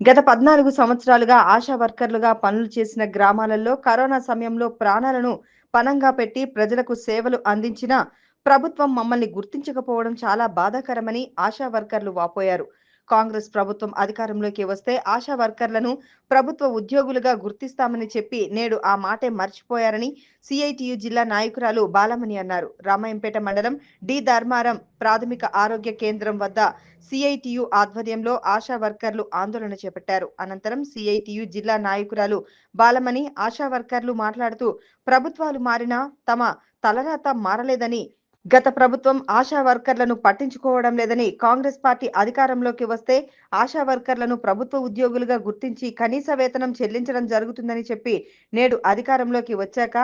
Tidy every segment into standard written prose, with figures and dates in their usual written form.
గత 14 సంవత్సరాలుగా ఆశా వర్కర్లుగా పనులు చేసిన గ్రామాలలో కరోనా సమయంలో ప్రాణాలను పణంగా పెట్టి ప్రజలకు సేవలు అందించిన ప్రభుత్వం మమ్మల్ని గుర్తించకపోవడం చాలా బాధాకరమని ఆశా వర్కర్లు వాపోయారు. కాంగ్రెస్ ప్రభుత్వం అధికారంలోకి వస్తే ఆశా వర్కర్లను ప్రభుత్వ ఉద్యోగులుగా గుర్తిస్తామని చెప్పి నేడు ఆ మాటే మర్చిపోయారని సిఐటియు జిల్లా నాయకురాలు బాలమణి అన్నారు. రామాయంపేట మండలం డి ధర్మారం ప్రాథమిక ఆరోగ్య కేంద్రం వద్ద సిఐటియు ఆధ్వర్యంలో ఆశా వర్కర్లు ఆందోళన చేపట్టారు. అనంతరం సిఐటియు జిల్లా నాయకురాలు బాలమణి ఆశా వర్కర్లు మాట్లాడుతూ ప్రభుత్వాలు మారినా తమ తలరాత మారలేదని, గత ప్రభుత్వం ఆశా వర్కర్లను పట్టించుకోవడం లేదని, కాంగ్రెస్ పార్టీ అధికారంలోకి వస్తే ఆశా వర్కర్లను ప్రభుత్వ ఉద్యోగులుగా గుర్తించి కనీస వేతనం చెల్లించడం జరుగుతుందని చెప్పి నేడు అధికారంలోకి వచ్చాక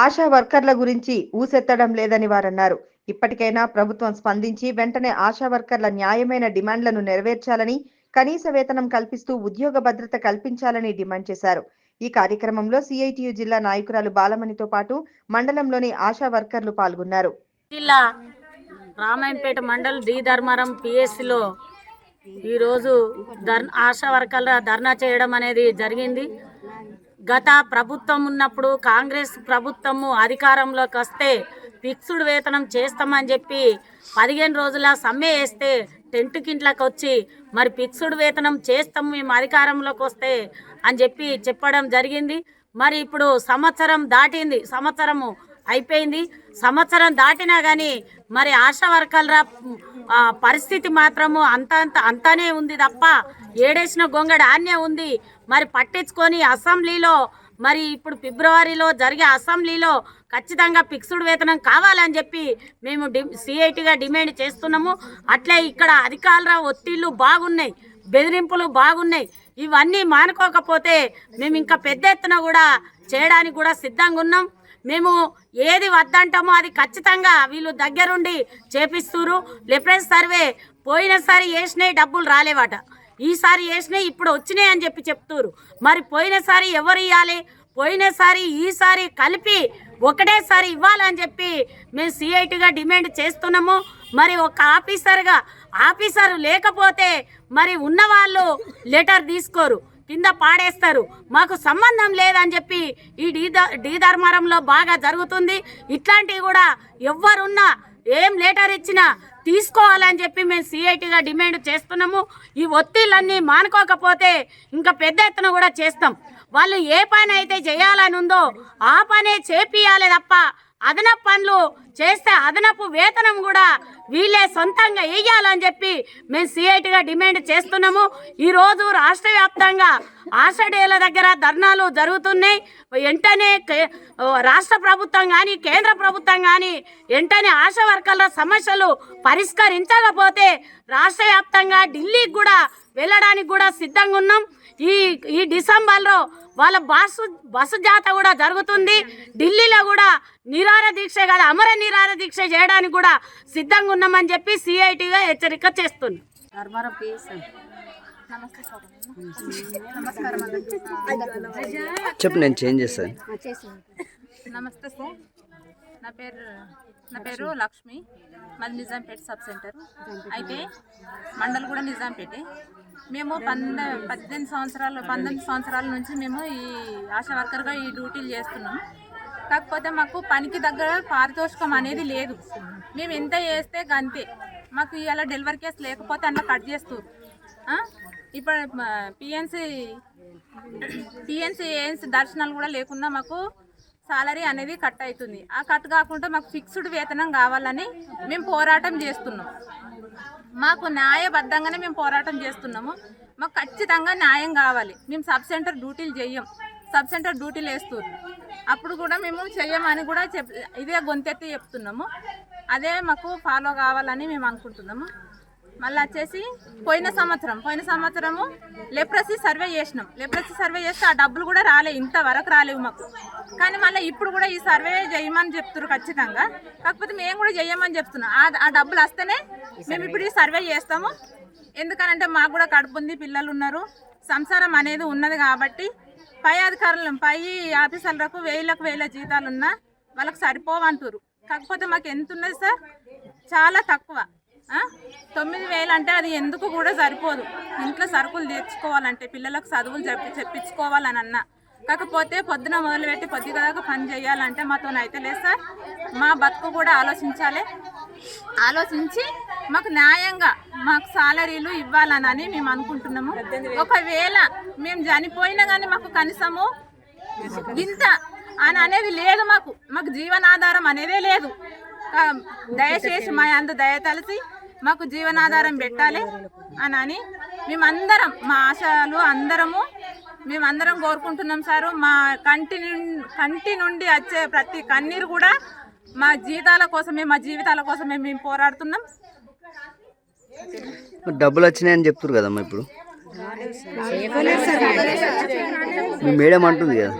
ఆశా వర్కర్ల గురించి ఊసెత్తడం లేదని వారన్నారు. ఇప్పటికైనా ప్రభుత్వం స్పందించి వెంటనే ఆశా వర్కర్ల న్యాయమైన డిమాండ్లను నెరవేర్చాలని, కనీస వేతనం కల్పిస్తూ ఉద్యోగ భద్రత కల్పించాలని డిమాండ్ చేశారు. ఈ కార్యక్రమంలో సిఐటియు జిల్లా నాయకురాలు బాలమణితో పాటు మండలంలోని ఆశా వర్కర్లు పాల్గొన్నారు. జిల్లా రామాయంపేట మండల్ డి ధర్మారం పిఎస్సిలో ఈరోజు ఆశా వర్కర్ల ధర్నా చేయడం అనేది జరిగింది. గత ప్రభుత్వం ఉన్నప్పుడు కాంగ్రెస్ ప్రభుత్వము అధికారంలోకి వస్తే ఫిక్స్డ్ వేతనం చేస్తామని చెప్పి 15 రోజుల సమ్మె వేస్తే టెంట్ కింట్లకు వచ్చి మరి ఫిక్స్డ్ వేతనం చేస్తాము మేము అధికారంలోకి వస్తే అని చెప్పి చెప్పడం జరిగింది. మరి ఇప్పుడు సంవత్సరం దాటింది, సంవత్సరము అయిపోయింది. సంవత్సరం దాటినా కానీ మరి ఆశా వర్కర్ల పరిస్థితి మాత్రము అంతానే ఉంది తప్ప ఏడేసిన గొంగడి ఆన్నే ఉంది. మరి పట్టించుకొని అసెంబ్లీలో మరి ఇప్పుడు ఫిబ్రవరిలో జరిగే అసెంబ్లీలో ఖచ్చితంగా ఫిక్స్డ్ వేతనం కావాలని చెప్పి మేము సిఐటిగా డిమాండ్ చేస్తున్నాము. అట్లే ఇక్కడ అధికారుల ఒత్తిళ్లు బాగున్నాయి, బెదిరింపులు బాగున్నాయి. ఇవన్నీ మానుకోకపోతే మేము ఇంకా పెద్ద ఎత్తున కూడా చేయడానికి కూడా సిద్ధంగా ఉన్నాం. మేము ఏది వద్దంటామో అది ఖచ్చితంగా వీళ్ళు దగ్గరుండి చేపిస్తున్నారు. లెఫ్రెన్స్ సర్వే పోయినసారి వేసినాయి, డబ్బులు రాలేవట. ఈసారి వేసినాయి, ఇప్పుడు వచ్చినాయి అని చెప్పి చెప్తున్నారు. మరి పోయినసారి ఎవరు ఇవ్వాలి? పోయినసారి ఈసారి కలిపి ఒకటేసారి ఇవ్వాలని చెప్పి మేము సిఐటిగా డిమాండ్ చేస్తున్నాము. మరి ఒక ఆఫీసరు లేకపోతే మరి ఉన్నవాళ్ళు లెటర్ తీసుకోరు, కింద పాడేస్తారు. మాకు సంబంధం లేదని చెప్పి ఈ డి ధర్మారంలో బాగా జరుగుతుంది. ఇట్లాంటివి కూడా ఎవరున్నా ఏం లెటర్ ఇచ్చినా తీసుకోవాలని చెప్పి మేము సిఐటిగా డిమాండ్ చేస్తున్నాము. ఈ ఒత్తిళ్ళన్నీ మానుకోకపోతే ఇంకా పెద్ద ఎత్తున కూడా చేస్తాం. వాళ్ళు ఏ పని అయితే చేయాలని ఉందో ఆ పనే చేపియాలి తప్ప అదనపు పనులు చేస్తే అదనపు వేతనం కూడా వీళ్ళే సొంతంగా వేయాలని చెప్పి మేము సిఐటిగా డిమాండ్ చేస్తున్నాము. ఈరోజు రాష్ట్ర వ్యాప్తంగా ఆషాఢీల దగ్గర ధర్నాలు జరుగుతున్నాయి. వెంటనే రాష్ట్ర ప్రభుత్వం కానీ కేంద్ర ప్రభుత్వం కానీ వెంటనే ఆశా వర్కర్ల సమస్యలు పరిష్కరించకపోతే రాష్ట్ర వ్యాప్తంగా ఢిల్లీకి కూడా వెళ్ళడానికి కూడా సిద్ధంగా ఉన్నాం. ఈ డిసెంబర్లో వాళ్ళ బస్సు జాత కూడా జరుగుతుంది. ఢిల్లీలో కూడా నిరాహార దీక్ష కాదు, అమర నిరాహార దీక్ష చేయడానికి కూడా సిద్ధంగా ఉన్నామని చెప్పి సిఐటిగా హెచ్చరిక చేస్తుంది. చెప్పు, నేను చేంజ్ చేస్తాను. నమస్తే సార్, నా పేరు లక్ష్మి. మాది నిజాంపేట సబ్ సెంటర్. అయితే మండల్ కూడా నిజాంపేటే. మేము 19 సంవత్సరాల నుంచి మేము ఈ ఆశా వర్కర్గా ఈ డ్యూటీలు చేస్తున్నాం. కాకపోతే మాకు పనికి దగ్గర పారితోషికం అనేది లేదు. మేము ఎంత చేస్తే అంతే. మాకు ఇలా డెలివరీ కేసు లేకపోతే అన్న కట్ చేస్తారు. ఇప్పుడు పిఎన్సి దర్శనాలు కూడా లేకుండా మాకు సాలరీ అనేది కట్ అవుతుంది. ఆ కట్ కాకుండా మాకు ఫిక్స్డ్ వేతనం కావాలని మేము పోరాటం చేస్తున్నాం. మాకు న్యాయబద్ధంగానే మేము పోరాటం చేస్తున్నాము. మాకు ఖచ్చితంగా న్యాయం కావాలి. మేము సబ్ సెంటర్ డ్యూటీలు చెయ్యం, సబ్ సెంటర్ డ్యూటీలు వేస్తారు. అప్పుడు కూడా మేము చెయ్యమని కూడా ఇదే గొంతెత్తి చెప్తున్నాము. అదే మాకు ఫాలో కావాలని మేము అనుకుంటున్నాము. మళ్ళీ వచ్చేసి పోయిన సంవత్సరము లెప్రసీ సర్వే చేసినాం. లెప్రసీ సర్వే చేస్తే ఆ డబ్బులు కూడా ఇంతవరకు రాలేవు మాకు. కానీ మళ్ళీ ఇప్పుడు కూడా ఈ సర్వే చేయమని చెప్తున్నారు ఖచ్చితంగా. కాకపోతే మేము కూడా చేయమని చెప్తున్నాం. ఆ డబ్బులు వస్తేనే మేము ఇప్పుడు ఈ సర్వే చేస్తాము. ఎందుకనంటే మాకు కూడా కడుపు ఉంది, పిల్లలు ఉన్నారు, సంసారం అనేది ఉన్నది. కాబట్టి పై ఆఫీసర్లకు 1000 జీతాలు ఉన్నా వాళ్ళకి సరిపోవంటారు. కాకపోతే మాకు ఎంత ఉన్నది సార్? చాలా తక్కువ. 9,000 అంటే అది ఎందుకు కూడా సరిపోదు. ఇంట్లో సరుకులు తెచ్చుకోవాలంటే పిల్లలకు చదువులు చెప్పించుకోవాలని అన్నా, కాకపోతే పొద్దున మొదలుపెట్టి పొద్దుదాకా పని చేయాలంటే మాతో అయితే లేదు సార్. మా బతుకు కూడా ఆలోచించి మాకు న్యాయంగా మాకు సాలరీలు ఇవ్వాలని మేము అనుకుంటున్నాము. ఒకవేళ మేము చనిపోయినా కానీ మాకు కనీసము ఇంత అని అనేది లేదు. మాకు జీవనాధారం అనేదే లేదు. దయచేసి మా అందు దయ తలసి మాకు జీవనాధారం పెట్టాలి అని మేమందరం, మా ఆశలు మేమందరం కోరుకుంటున్నాం సారు. మా కంటి నుండి వచ్చే ప్రతి కన్నీరు కూడా మా జీవితాల కోసమే మేము పోరాడుతున్నాం. డబ్బులు వచ్చినాయని చెప్తారు కదమ్మా, ఇప్పుడు మీ మేడం అంటుంది కదా.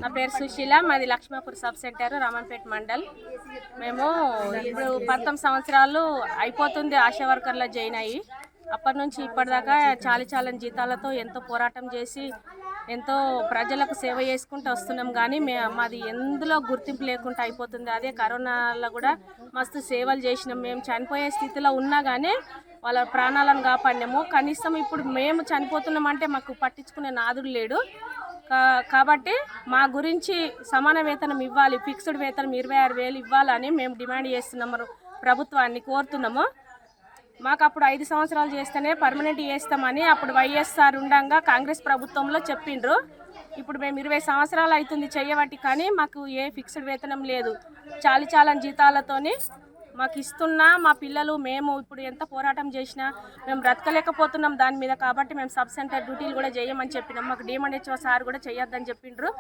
నా పేరు సుశీల, మాది లక్ష్మాపూర్ సబ్ సెంటర్, రామన్పేట మండల్. మేము ఇప్పుడు 19 సంవత్సరాలు అయిపోతుంది ఆశా వర్కర్లో జాయిన్ అయ్యి. అప్పటి నుంచి ఇప్పటిదాకా చాలా జీతాలతో ఎంతో పోరాటం చేసి ఎంతో ప్రజలకు సేవ చేసుకుంటూ వస్తున్నాం. కానీ మాది ఎందులో గుర్తింపు లేకుండా అయిపోతుంది. అదే కరోనాలో కూడా మస్తు సేవలు చేసినాం. మేము చనిపోయే స్థితిలో ఉన్నా కానీ వాళ్ళ ప్రాణాలను కాపాడినాము. కనీసం ఇప్పుడు మేము చనిపోతున్నామంటే మాకు పట్టించుకునే నాదుడు లేడు. కాబట్టి మా గురించి సమాన వేతనం ఇవ్వాలి, ఫిక్స్డ్ వేతనం 26,000 ఇవ్వాలని మేము డిమాండ్ చేస్తున్నాము, ప్రభుత్వాన్ని కోరుతున్నాము. మాకు అప్పుడు 5 సంవత్సరాలు చేస్తేనే పర్మనెంట్ చేస్తామని అప్పుడు వైఎస్ఆర్ ఉండగా కాంగ్రెస్ ప్రభుత్వంలో చెప్పిండ్రు. ఇప్పుడు మేము 20 సంవత్సరాలు అవుతుంది చేయబట్టి, కానీ మాకు ఏ ఫిక్స్డ్ వేతనం లేదు. చాలా జీతాలతోని మాకు ఇస్తున్నా మా పిల్లలు మేము ఇప్పుడు ఎంత పోరాటం చేసినా మేము బ్రతకలేకపోతున్నాం దాని మీద. కాబట్టి మేము సబ్ సెంటర్ డ్యూటీలు కూడా చేయమని చెప్పినాం. మాకు డిఎండ్హెచ్ఓ సార్ కూడా చేయొద్దని చెప్పిండ్రు.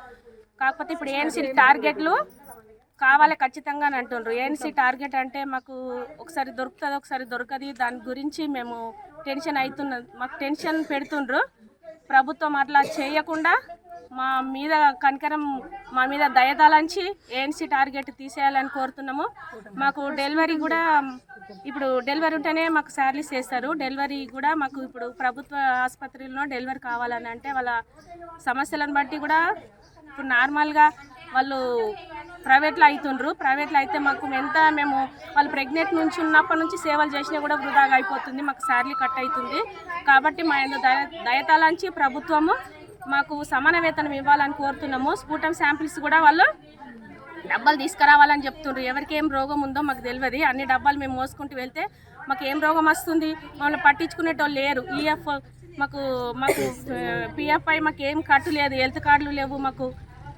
కాకపోతే ఇప్పుడు ఏఎన్సీ టార్గెట్లు కావాలి ఖచ్చితంగా అని అంటుండ్రు. ఏఎన్సీ టార్గెట్ అంటే మాకు ఒకసారి దొరుకుతుంది, ఒకసారి దొరకది. దాని గురించి మేము మాకు టెన్షన్ పెడుతుండ్రు. ప్రభుత్వం అట్లా చేయకుండా మా మీద కనికరం, మా మీద దయదాలంచి ఏఎన్సీ టార్గెట్ తీసేయాలని కోరుతున్నాము. మాకు డెలివరీ కూడా ఇప్పుడు డెలివరీ ఉంటేనే మాకు శాలరీస్ చేస్తారు. డెలివరీ కూడా మాకు ఇప్పుడు ప్రభుత్వ ఆసుపత్రుల్లో డెలివరీ కావాలని అంటే వాళ్ళ సమస్యలను బట్టి కూడా ఇప్పుడు నార్మల్గా వాళ్ళు ప్రైవేట్లో అవుతుండ్రు. ప్రైవేట్లో అయితే మాకు మేము వాళ్ళు ప్రెగ్నెంట్ నుంచి ఉన్నప్పటి నుంచి సేవలు చేసినా కూడా వృధాగా అయిపోతుంది, మాకు శాలరీ కట్ అవుతుంది. కాబట్టి మా దయతలంచి ప్రభుత్వము మాకు సమాన వేతనం ఇవ్వాలని కోరుతున్నాము. స్ఫూటం శాంపిల్స్ కూడా వాళ్ళు డబ్బాలు తీసుకురావాలని చెప్తుండ్రు. ఎవరికి ఏం రోగం ఉందో మాకు తెలియదు. అన్ని డబ్బాలు మేము మోసుకుంటూ వెళ్తే మాకు ఏం రోగం వస్తుంది మమ్మల్ని పట్టించుకునేటోళ్ళు లేరు. ఈఎఫ్ మాకు పిఎఫ్ఐ మాకు ఏం కట్టు లేదు, హెల్త్ కార్డులు లేవు. మాకు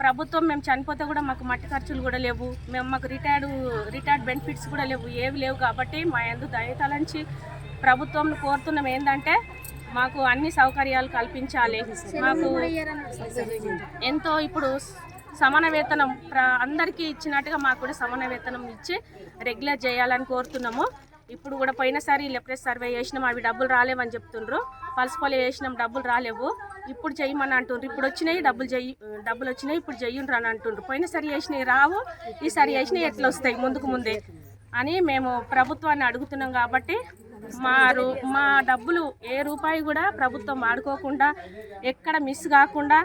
ప్రభుత్వం మేము చనిపోతే కూడా మాకు మట్టి ఖర్చులు కూడా లేవు. మాకు రిటైర్డ్ బెనిఫిట్స్ కూడా లేవు, ఏవి లేవు. కాబట్టి మా యందు దయతలంచి ప్రభుత్వం కోరుతున్నాం ఏంటంటే మాకు అన్ని సౌకర్యాలు కల్పించాలి. మాకు ఎంతో ఇప్పుడు సమాన వేతనం అందరికీ ఇచ్చినట్టుగా మాకు కూడా సమాన వేతనం ఇచ్చి రెగ్యులర్ చేయాలని కోరుతున్నాము. ఇప్పుడు కూడా పోయినసారి లెప్రెస్ సర్వే చేసినాం, అవి డబ్బులు రాలేవని చెప్తుండ్రు. పల్స్ పోలియో చేసినాం, డబ్బులు రాలేవు. ఇప్పుడు చేయమని అంటుండ్రు. ఇప్పుడు వచ్చినాయి డబ్బులు వచ్చినాయి, ఇప్పుడు చెయ్యండ్రు అని అంటుండ్రు. పోయినసారి చేసినవి రావు, ఈసారి చేసినవి ఎట్లా వస్తాయి ముందే అని మేము ప్రభుత్వాన్ని అడుగుతున్నాం. కాబట్టి మా డబ్బులు ఏ రూపాయి కూడా ప్రభుత్వం వాడుకోకుండా ఎక్కడ మిస్ కాకుండా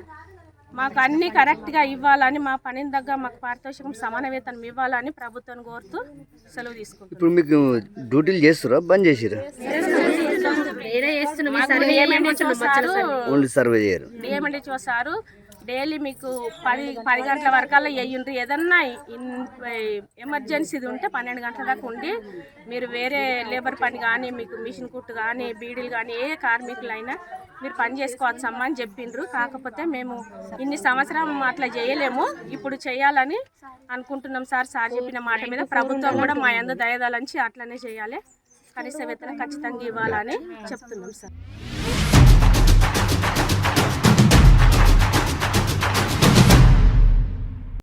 మాకు అన్నీ కరెక్ట్గా ఇవ్వాలని, మా పనిని దగ్గర మాకు పారితోషికం సమాన వేతనం ఇవ్వాలని ప్రభుత్వాన్ని కోరుతూ సెలవు తీసుకుంటాం. ఇప్పుడు మీకు డ్యూటీలు చేస్తారా, బంద్ చేసిరా? ఓన్లీ సర్వే చేయరు. డిఎండ్హెచ్ఓ సారు డైలీ మీకు 10 గంటల వరకల్లా వేయండ్రు. ఏదన్నా ఎమర్జెన్సీది ఉంటే 12 గంటల దాకా ఉండి మీరు వేరే లేబర్ పని కానీ, మీకు మిషన్ కుట్టు కానీ, బీడీలు కానీ, ఏ కార్మికులైనా మీరు పని చేసుకోవచ్చమ్మా అని చెప్పిండ్రు. కాకపోతే మేము ఇన్ని సంవత్సరం అట్లా చేయలేము, ఇప్పుడు చేయాలని అనుకుంటున్నాం. సార్ చెప్పిన మాట మీద ప్రభుత్వం కూడా మా యందు దయదలంచి అట్లనే చేయాలి, కనీస వేతనం ఖచ్చితంగా ఇవ్వాలని చెప్తున్నాం సార్.